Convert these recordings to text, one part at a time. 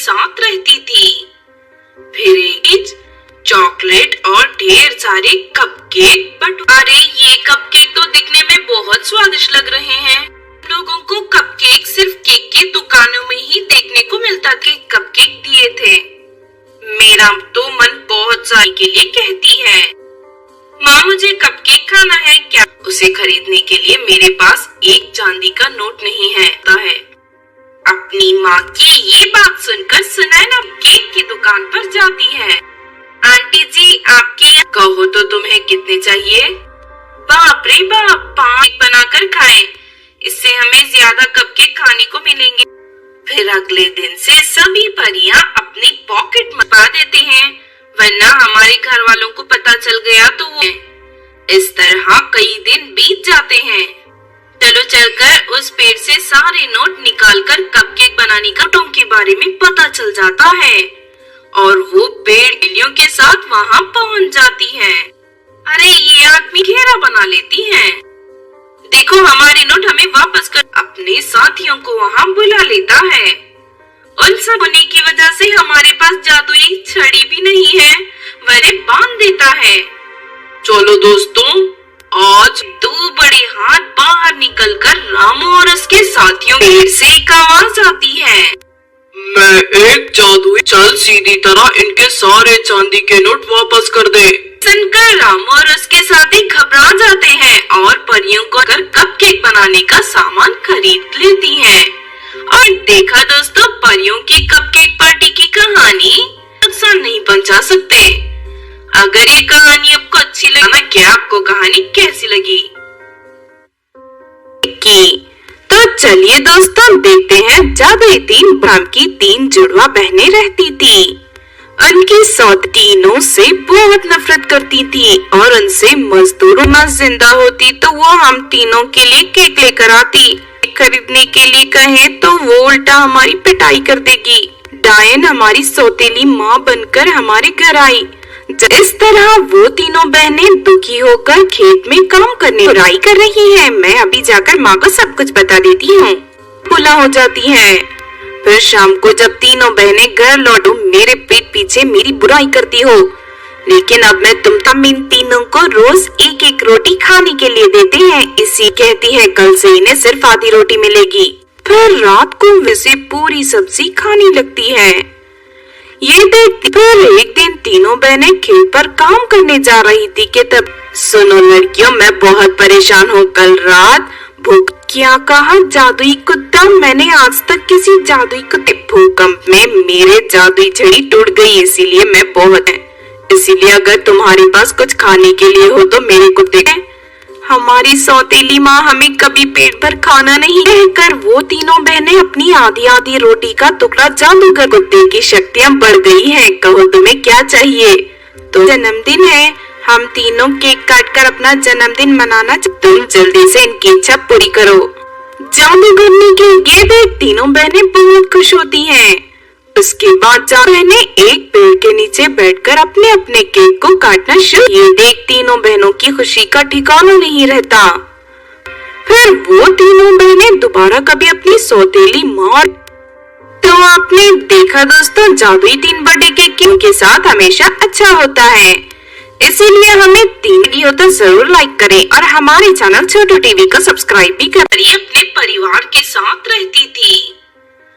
साथ रहती थी। फिर एक चॉकलेट और ढेर सारे कपकेक अरे ये कपकेक तो दिखने में बहुत स्वादिष्ट लग रहे हैं। लोगों को कपकेक सिर्फ केक की दुकानों में ही देखने को मिलता कि कपकेक दिए थे। मेरा तो मन बहुत सारी के लिए कहती है, माँ मुझे कपकेक खाना है क्या? उसे खरीदने के लिए मेरे पास एक चांदी का नोट नहीं है। अपनी माँ की ये बात सुनकर सुनैना केक की दुकान पर जाती है। आंटी जी आपके कहो तो तुम्हें कितने चाहिए? बाप रे बाप, 5 बनाकर खाएं, इससे हमें ज्यादा कपकेक खाने को मिलेंगे। फिर अगले दिन से सभी परियां अपनी पॉकेट मपा देते हैं, वरना हमारे घर वालों को पता चल गया तो वो इस तरह कई दिन बीत जाते हैं। चलो चलकर उस पेड़ से सारे नोट निकालकर कपकेक बनाने का के बारे में पता चल जाता है और वो पेड़ बिल्लियों के साथ वहाँ पहुँच जाती है। अरे ये आदमी घेरा बना लेती है, देखो हमारे नोट हमें वापस कर। अपने साथियों को वहाँ बुला लेता है। उन सब होने की वजह से हमारे पास जादुई छड़ी भी नहीं है, वह बांध देता है। चलो दोस्तों, आज 2 बड़े हाथ बाहर निकलकर रामू और उसके साथियों पेड़ से एक आवाज आती है, मैं एक जादुई, चल सीधी तरह इनके सारे चांदी के नोट वापस कर दे। सुनकर रामू और उसके साथी घबरा जाते हैं और परियों को कपकेक बनाने का सामान खरीद लेती हैं। और देखा दोस्तों, परियों की कपकेक पार्टी की कहानी नुकसान नहीं पहुंचा सकते। अगर ये कहानी आपको अच्छी लगी, क्या आपको कहानी कैसी लगी? तो चलिए दोस्तों देखते हैं। जादुई 3 ब्राह्मण की 3 जुड़वा बहनें रहती थी। उनकी सौत तीनों से बहुत नफरत करती थी और उनसे मजदूरों में जिंदा होती तो वो हम तीनों के लिए केक लेकर आती। खरीदने के लिए कहे तो वो उल्टा हमारी पिटाई कर देगी। डायन हमारी सौतेली माँ बनकर हमारे घर आई। इस तरह वो तीनों बहनें दुखी होकर खेत में काम करने बुराई कर रही हैं। मैं अभी जाकर माँ को सब कुछ बता देती हूँ। बुला हो जाती है। फिर शाम को जब तीनों बहनें घर लौटो, मेरे पीठ पीछे मेरी बुराई करती हो, लेकिन अब मैं तुम इन तीनों को रोज 1-1 रोटी खाने के लिए देते हैं। इसी कहती है कल से इन्हें सिर्फ आधी रोटी मिलेगी। फिर रात को वैसे पूरी सब्जी खाने लगती है। ये देखती फिर एक दिन तीनों बहनें खेत पर काम करने जा रही थी कि तब सुनो लड़कियों, मैं बहुत परेशान हूँ। कल रात क्या कहा जादुई कुत्ता? मैंने आज तक किसी जादुई कुत्ते भूकंप में मेरे जादुई छड़ी टूट गई, इसीलिए मैं बहुत इसीलिए अगर तुम्हारे पास कुछ खाने के लिए हो तो मेरे कुत्ते। हमारी सौतेली माँ हमें कभी पेट भर खाना नहीं कहकर वो तीनों बहनें अपनी आधी आधी रोटी का टुकड़ा जादूगर कुत्ते की शक्तियाँ बढ़ गई है। कहो तुम्हें क्या चाहिए? तो जन्मदिन है, हम तीनों केक काटकर अपना जन्मदिन मनाना, तुम जल्दी से इनकी इच्छा पूरी करो। जादूगरनी के ये देख तीनों बहनें बहुत खुश होती हैं। उसके बाद बहनें एक पेड़ के नीचे बैठकर अपने अपने केक को काटना शुरू। ये देख तीनों बहनों की खुशी का ठिकाना नहीं रहता। फिर वो तीनों बहनें दोबारा कभी अपनी सौतेली माँ। तो आपने देखा दोस्तों, जादुई 3 बर्थडे केक के साथ हमेशा अच्छा होता है, इसीलिए हमें 3 वीडियो तो जरूर लाइक करें और हमारे चैनल छोटू टीवी को सब्सक्राइब भी करें। अपने परिवार के साथ रहती थी।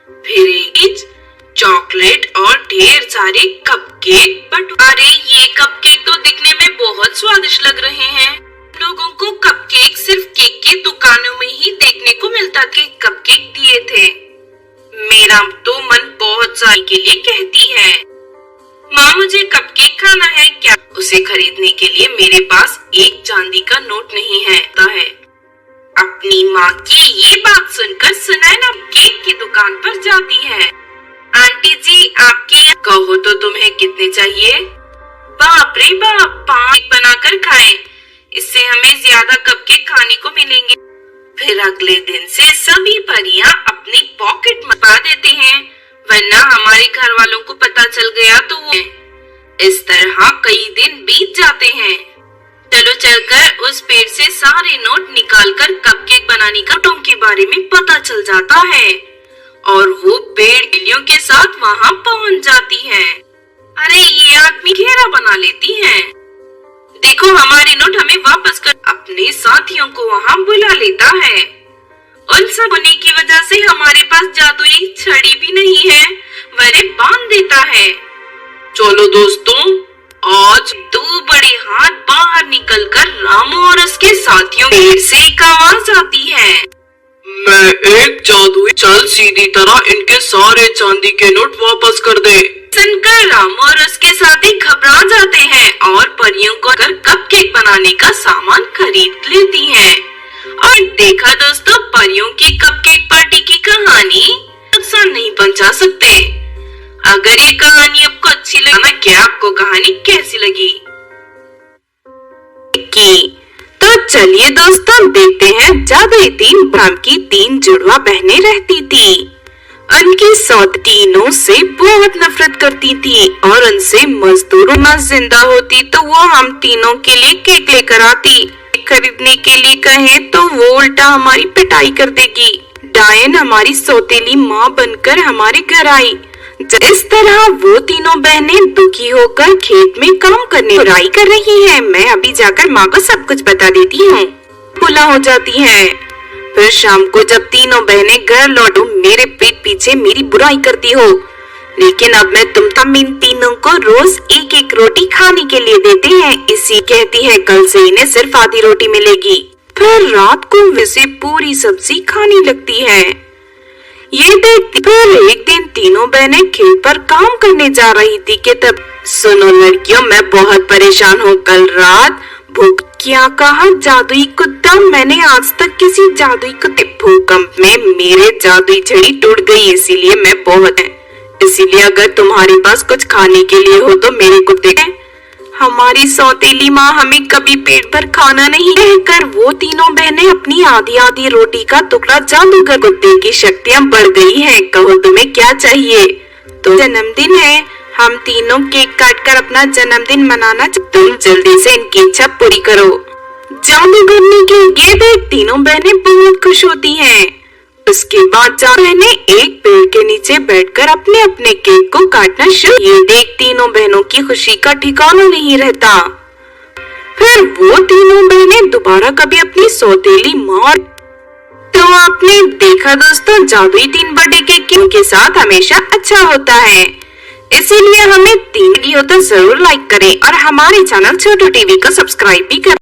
फिर एक चॉकलेट और ढेर सारे कपकेक अरे ये कपकेक तो दिखने में बहुत स्वादिष्ट लग रहे हैं। लोगों को कपकेक सिर्फ केक की दुकानों में ही देखने को मिलता कि कपकेक दिए थे। मेरा तो मन बहुत सारी के लिए कहती है, माँ मुझे कपकेक खाना है क्या? उसे खरीदने के लिए मेरे पास एक चांदी का नोट नहीं है। अपनी माँ की ये बात सुनकर सुनैना केक की दुकान पर जाती है। आंटी जी आपके कहो तो तुम्हें कितने चाहिए? बाप रे बाप, 5 बनाकर खाएं, इससे हमें ज्यादा कपकेक खाने को मिलेंगे। फिर अगले दिन से सभी परियां अपनी पॉकेट मपा देते हैं, वरना हमारे घर वालों को पता चल गया तो वो इस तरह कई दिन बीत जाते हैं। चलो चलकर उस पेड़ से सारे नोट निकालकर कपकेक बनाने का के बारे में पता चल जाता है और वो पेड़ बिल्लियों के साथ साथ वहाँ पहुँच जाती हैं। अरे ये आदमी घेरा बना लेती हैं। देखो हमारे नोट हमें वापस कर अपने साथियों को वहाँ बुला लेता है। उन सब होने की वजह से हमारे पास जादुई छड़ी भी नहीं है, वह बांध देता है। चलो दोस्तों, आज दो बड़े हाथ बाहर निकलकर रामू और उसके साथियों पेड़ से एक आवाज आती है। मैं एक जादुई, चल सीधी तरह इनके सारे चांदी के नोट वापस कर दे। सुनकर रामू और उसके साथी घबरा जाते हैं और परियों को कपकेक बनाने का सामान खरीद लेती हैं। और देखा दोस्तों, परियों की कपकेक पार्टी की कहानी नुकसान नहीं पहुंचा सकते। अगर ये कहानी आपको अच्छी लगी ना, क्या आपको कहानी कैसी लगी? तो चलिए दोस्तों देखते हैं। जब ये तीन ब्राह्मण की तीन जुड़वा बहनें रहती थी, उनकी सौत तीनों से बहुत नफरत करती थी और उनसे मजदूरों में जिंदा होती तो वो हम तीनों के लिए केक लेकर आती। खरीदने के लिए कहे तो वो उल्टा हमारी पिटाई कर देगी। डायन हमारी सौतेली माँ बनकर हमारे घर आई। इस तरह वो तीनों बहनें दुखी होकर खेत में काम करने बुराई कर रही हैं। मैं अभी जाकर माँ को सब कुछ बता देती हूँ। खुला हो जाती है। फिर शाम को जब तीनों बहनें घर लौटो, मेरे पीठ पीछे मेरी बुराई करती हो, लेकिन अब मैं तुम इन तीनों को रोज एक एक रोटी खाने के लिए देते हैं। इसी कहती है कल से इन्हें सिर्फ आधी रोटी मिलेगी। फिर रात को वैसे पूरी सब्जी खाने लगती है। ये देखती फिर एक दिन तीनों बहनें खेत पर काम करने जा रही थी कि तब सुनो लड़कियों, मैं बहुत परेशान हूँ। कल रात भूख क्या कहा जादुई कुत्ता, मैंने आज तक किसी जादुई कुत्ते भूकंप में मेरे जादुई छड़ी टूट गई, इसीलिए मैं बहुत इसीलिए अगर तुम्हारे पास कुछ खाने के लिए हो तो मेरे कुत्ते हैं। हमारी सौतेली माँ हमें कभी पेट भर खाना नहीं कहकर वो तीनों बहनें अपनी आधी आधी रोटी का टुकड़ा जादूगर कुत्ते की शक्तियाँ बढ़ गई हैं। कहो तुम्हें क्या चाहिए? तो जन्मदिन है, हम तीनों केक काटकर अपना जन्मदिन मनाना, तुम जल्दी से इनकी इच्छा पूरी करो। जादूगरनी की ये देख तीनों बहनें बहुत खुश होती हैं। उसके बाद बहनें एक पेड़ के नीचे बैठकर अपने अपने केक को काटना शुरू। ये देख तीनों बहनों की खुशी का ठिकाना नहीं रहता। फिर वो तीनों बहनें दोबारा कभी अपनी सौतेली माँ। तो आपने देखा दोस्तों, जादुई 3 बर्थडे केक के साथ हमेशा अच्छा होता है। इसीलिए हमें 3 वीडियो तो जरूर लाइक करें और हमारे चैनल छोटू टीवी को सब्सक्राइब भी करें।